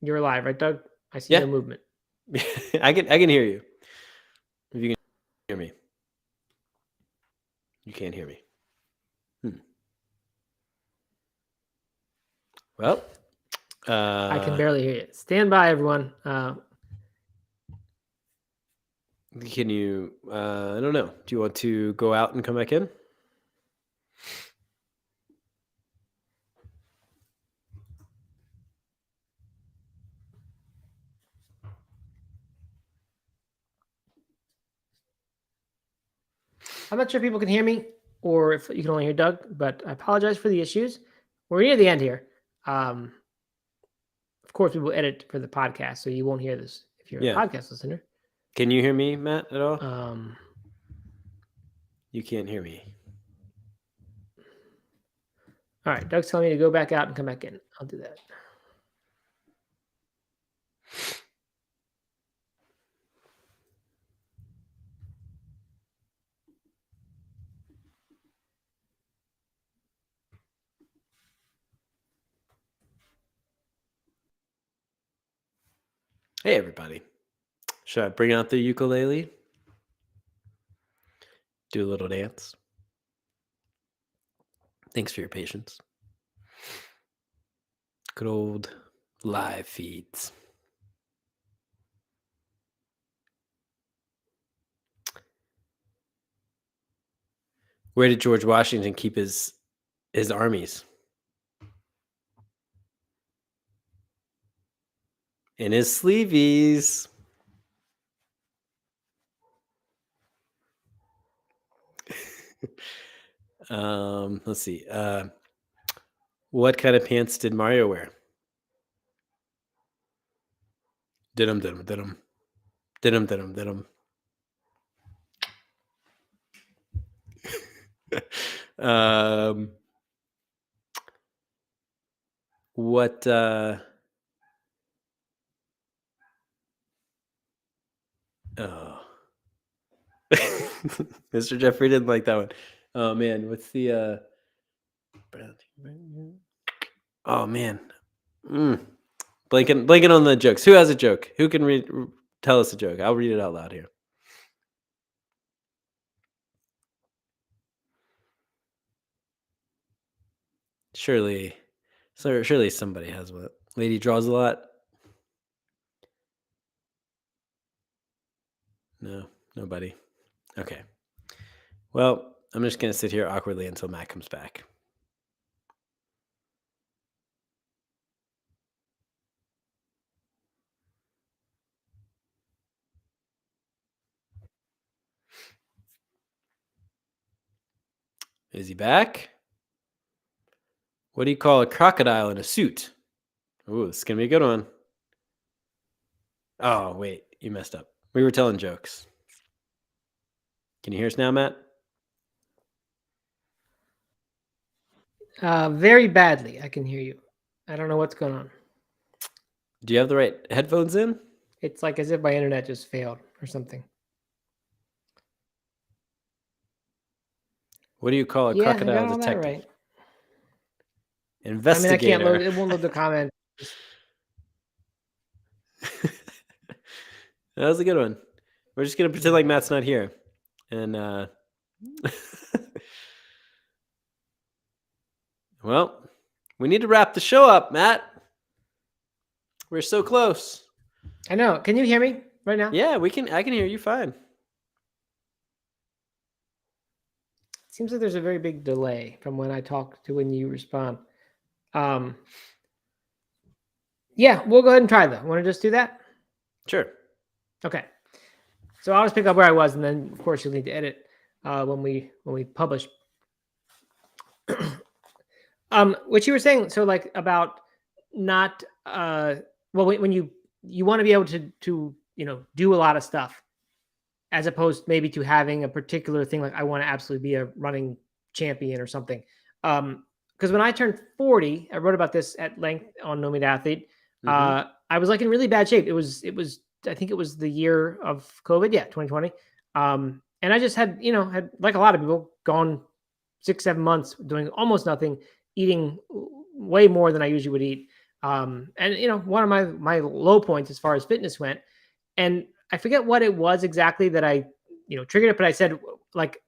[SPEAKER 2] You're alive, right, Doug? I see no movement.
[SPEAKER 1] I can hear you. If you can hear me. You can't hear me. Well,
[SPEAKER 2] I can barely hear you. Stand by, everyone.
[SPEAKER 1] Can you? I don't know. Do you want to go out and come back in?
[SPEAKER 2] I'm not sure if people can hear me or if you can only hear Doug, but I apologize for the issues. We're near the end here. Of course, we will edit for the podcast, so you won't hear this if you're a podcast listener.
[SPEAKER 1] Can you hear me, Matt, at all? You can't hear me.
[SPEAKER 2] All right, Doug's telling me to go back out and come back in. I'll do that.
[SPEAKER 1] Hey, everybody. Should I bring out the ukulele? Do a little dance? Thanks for your patience. Good old live feeds. Where did George Washington keep his armies? In his sleeveys. Let's see. What kind of pants did Mario wear? Did him. What Mr. Jeffrey didn't like that one. Oh man, what's the oh man. Blanking on the jokes. Who has a joke? Who can tell us a joke? I'll read it out loud here. Surely somebody has one. Lady draws a lot. No, nobody. Okay. Well, I'm just going to sit here awkwardly until Matt comes back. Is he back? What do you call a crocodile in a suit? Ooh, this is going to be a good one. Oh, wait, you messed up. We were telling jokes. Can you hear us now, Matt?
[SPEAKER 2] Very badly. I can hear you. I don't know what's going on.
[SPEAKER 1] Do you have the right headphones in?
[SPEAKER 2] It's like as if my internet just failed or something.
[SPEAKER 1] What do you call a
[SPEAKER 2] Yeah, I
[SPEAKER 1] crocodile
[SPEAKER 2] got all that
[SPEAKER 1] detective?
[SPEAKER 2] right.
[SPEAKER 1] Investigator.
[SPEAKER 2] I can't load. It won't load the comment.
[SPEAKER 1] That was a good one. We're just gonna pretend like Matt's not here, and well, we need to wrap the show up, Matt. We're so close.
[SPEAKER 2] I know. Can you hear me right now?
[SPEAKER 1] Yeah, we can. I can hear you fine.
[SPEAKER 2] Seems like there's a very big delay from when I talk to when you respond. Yeah, we'll go ahead and try though. Want to just do that?
[SPEAKER 1] Sure.
[SPEAKER 2] Okay. So I'll just pick up where I was, and then of course you'll need to edit when we publish. What you were saying, so like about not when you want to be able to do a lot of stuff, as opposed maybe to having a particular thing like I want to absolutely be a running champion or something. Because when I turned 40, I wrote about this at length on No Meat Athlete. I was like in really bad shape. It was I think it was the year of COVID, 2020. And I just had like a lot of people gone 6-7 months doing almost nothing, eating way more than I usually would eat. And one of my low points as far as fitness went, and I forget what it was exactly that I triggered it, but I said, like,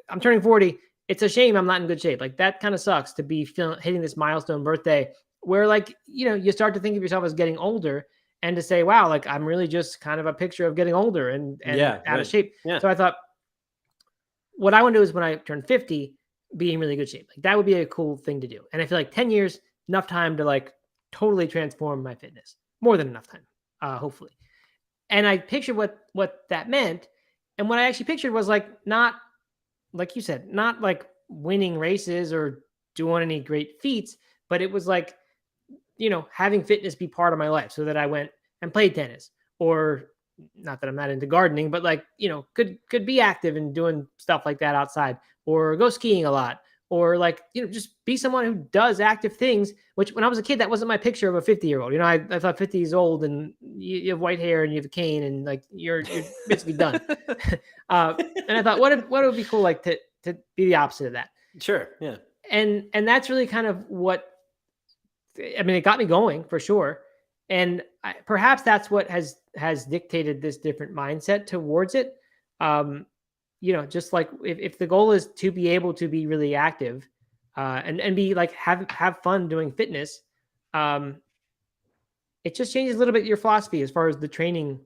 [SPEAKER 2] I'm turning 40. It's a shame I'm not in good shape. Like, that kind of sucks to be hitting this milestone birthday where, like, you start to think of yourself as getting older, and to say, wow, like, I'm really just kind of a picture of getting older and out of shape.
[SPEAKER 1] Yeah.
[SPEAKER 2] So I thought, what I want to do is when I turn 50, be in really good shape. Like, that would be a cool thing to do. And I feel like 10 years, enough time to like totally transform my fitness. More than enough time, hopefully. And I pictured what that meant. And what I actually pictured was like, not like you said, not like winning races or doing any great feats, but it was like, having fitness be part of my life, so that I went and played tennis, or not that I'm not into gardening, but like, could be active and doing stuff like that outside, or go skiing a lot, or like, just be someone who does active things, which when I was a kid, that wasn't my picture of a 50-year-old. I thought 50 is old and you have white hair and you have a cane and like you're basically done. And I thought, what would be cool, like to be the opposite of that.
[SPEAKER 1] Sure. Yeah.
[SPEAKER 2] And that's really kind of what, I mean, it got me going for sure. And perhaps that's what has dictated this different mindset towards it. Just like if the goal is to be able to be really active, and be like, have fun doing fitness, it just changes a little bit your philosophy as far as the training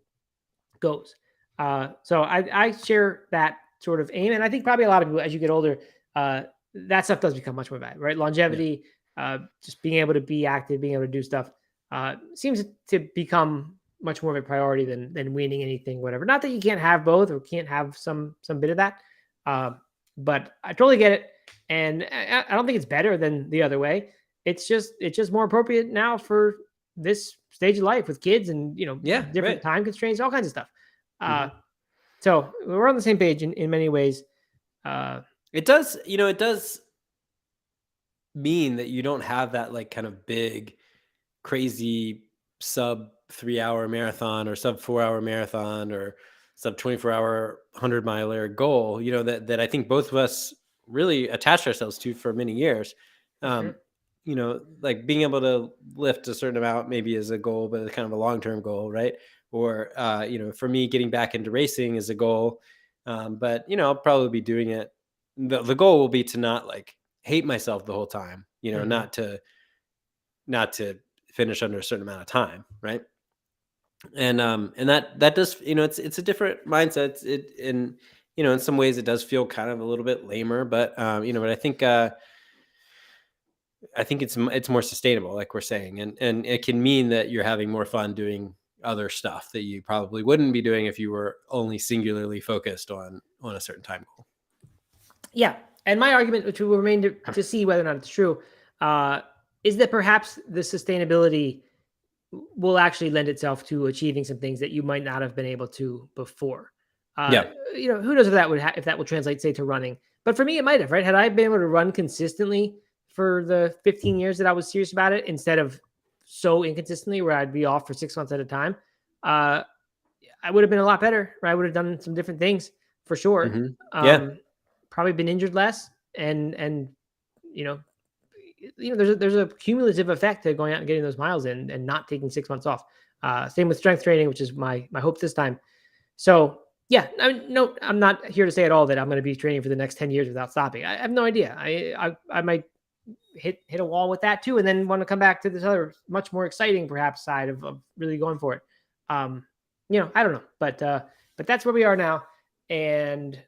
[SPEAKER 2] goes. So I share that sort of aim. And I think probably a lot of people, as you get older, that stuff does become much more bad, right? Longevity, just being able to be active, being able to do stuff, seems to become much more of a priority than winning anything, whatever. Not that you can't have both or can't have some bit of that. But I totally get it. And I don't think it's better than the other way. It's just more appropriate now for this stage of life with kids and, different time constraints, all kinds of stuff. So we're on the same page in many ways.
[SPEAKER 1] It does mean that you don't have that like kind of big, crazy sub 3-hour marathon or sub 4-hour marathon or sub 24-hour 100-miler goal, that I think both of us really attached ourselves to for many years. Like being able to lift a certain amount maybe is a goal, but it's kind of a long-term goal, right? Or, for me, getting back into racing is a goal. But, I'll probably be doing it. The goal will be to not like hate myself the whole time, not to finish under a certain amount of time. Right. And that does, it's a different mindset. In some ways it does feel kind of a little bit lamer, but, but I think it's more sustainable, like we're saying, and it can mean that you're having more fun doing other stuff that you probably wouldn't be doing if you were only singularly focused on a certain time goal.
[SPEAKER 2] Yeah. And my argument, which will remain to see whether or not it's true, is that perhaps the sustainability will actually lend itself to achieving some things that you might not have been able to before. Who knows if that will translate, say, to running. But for me, it might have, right? Had I been able to run consistently for the 15 years that I was serious about it, instead of so inconsistently where I'd be off for 6 months at a time, I would have been a lot better, right? I would have done some different things for sure. Probably been injured less, and you know, there's a cumulative effect to going out and getting those miles in and not taking 6 months off. Same with strength training, which is my hope this time. So yeah, no, I'm not here to say at all that I'm going to be training for the next 10 years without stopping. I have no idea. I might hit a wall with that too, and then want to come back to this other much more exciting perhaps side of really going for it. I don't know, but that's where we are now, and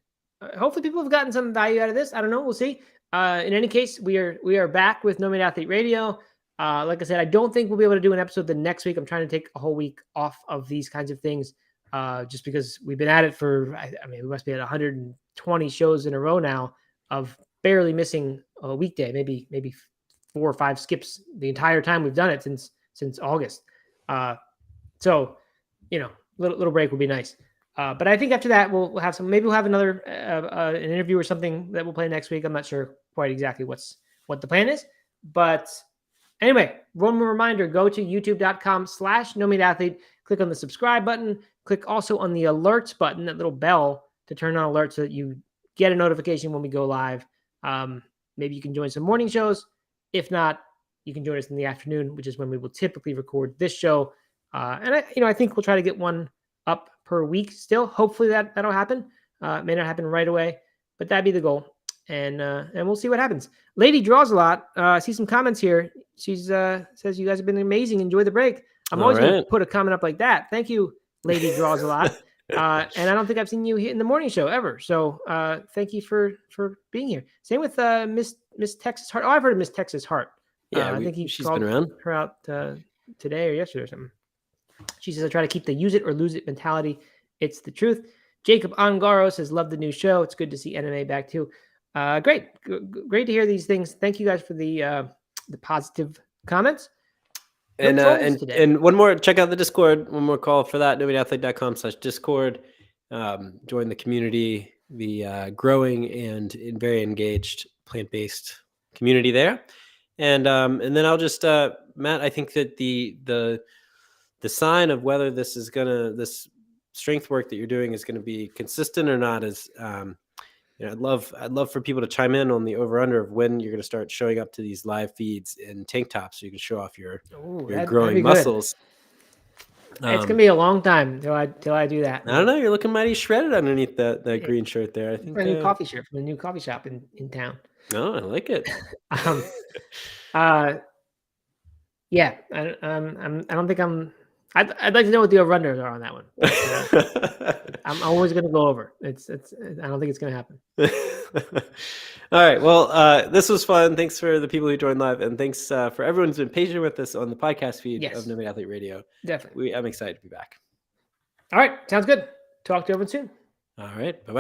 [SPEAKER 2] hopefully people have gotten some value out of this. I don't know, we'll see. In any case, we are back with No Meat Athlete Radio. Like I said, I don't think we'll be able to do an episode the next week. I'm trying to take a whole week off of these kinds of things, just because we've been at it for, I mean, we must be at 120 shows in a row now of barely missing a weekday, maybe 4 or 5 skips the entire time we've done it since August. So, little break would be nice. But I think after that we'll have maybe we'll have another an interview or something that we'll play next week. I'm not sure quite exactly what the plan is, but anyway, one more reminder: go to youtube.com/NoMeatAthlete. Click on the subscribe button. Click also on the alerts button, that little bell, to turn on alerts so that you get a notification when we go live. Maybe you can join some morning shows. If not, you can join us in the afternoon, which is when we will typically record this show. And I think we'll try to get one up per week still. Hopefully that'll happen. It may not happen right away, but that'd be the goal. And we'll see what happens. Lady Draws a Lot. I see some comments here. She says you guys have been amazing. Enjoy the break. I'm always going to put a comment up like that. Thank you, Lady Draws a Lot. And I don't think I've seen you in the morning show ever. So thank you for being here. Same with Miss Texas Heart. Oh, I've heard of Miss Texas Heart.
[SPEAKER 1] Yeah,
[SPEAKER 2] I think
[SPEAKER 1] she's been around.
[SPEAKER 2] Her out today or yesterday or something. She says, I try to keep the use it or lose it mentality. It's the truth. Jacob Angaro says, love the new show. It's good to see NMA back too. Great to hear these things. Thank you guys for the positive comments.
[SPEAKER 1] And one more, check out the Discord. One more call for that. NoMeatAthlete.com/Discord. Join the community, the growing and very engaged plant-based community there. And then I'll just Matt, I think that the sign of whether this strength work that you're doing is going to be consistent or not is I'd love for people to chime in on the over under of when you're going to start showing up to these live feeds in tank tops so you can show off your growing muscles.
[SPEAKER 2] It's gonna be a long time till I do that.
[SPEAKER 1] I don't know. You're looking mighty shredded underneath that green shirt there. I think
[SPEAKER 2] a new coffee shirt from a new coffee shop in town.
[SPEAKER 1] Oh, I like it.
[SPEAKER 2] Yeah. I don't think I'd like to know what the over-unders are on that one. I'm always going to go over. I don't think it's going to happen.
[SPEAKER 1] All right. Well, this was fun. Thanks for the people who joined live, and thanks for everyone who's been patient with us on the podcast feed of No Meat Athlete Radio.
[SPEAKER 2] Definitely.
[SPEAKER 1] I'm excited to be back.
[SPEAKER 2] All right. Sounds good. Talk to everyone soon.
[SPEAKER 1] All right. Bye-bye.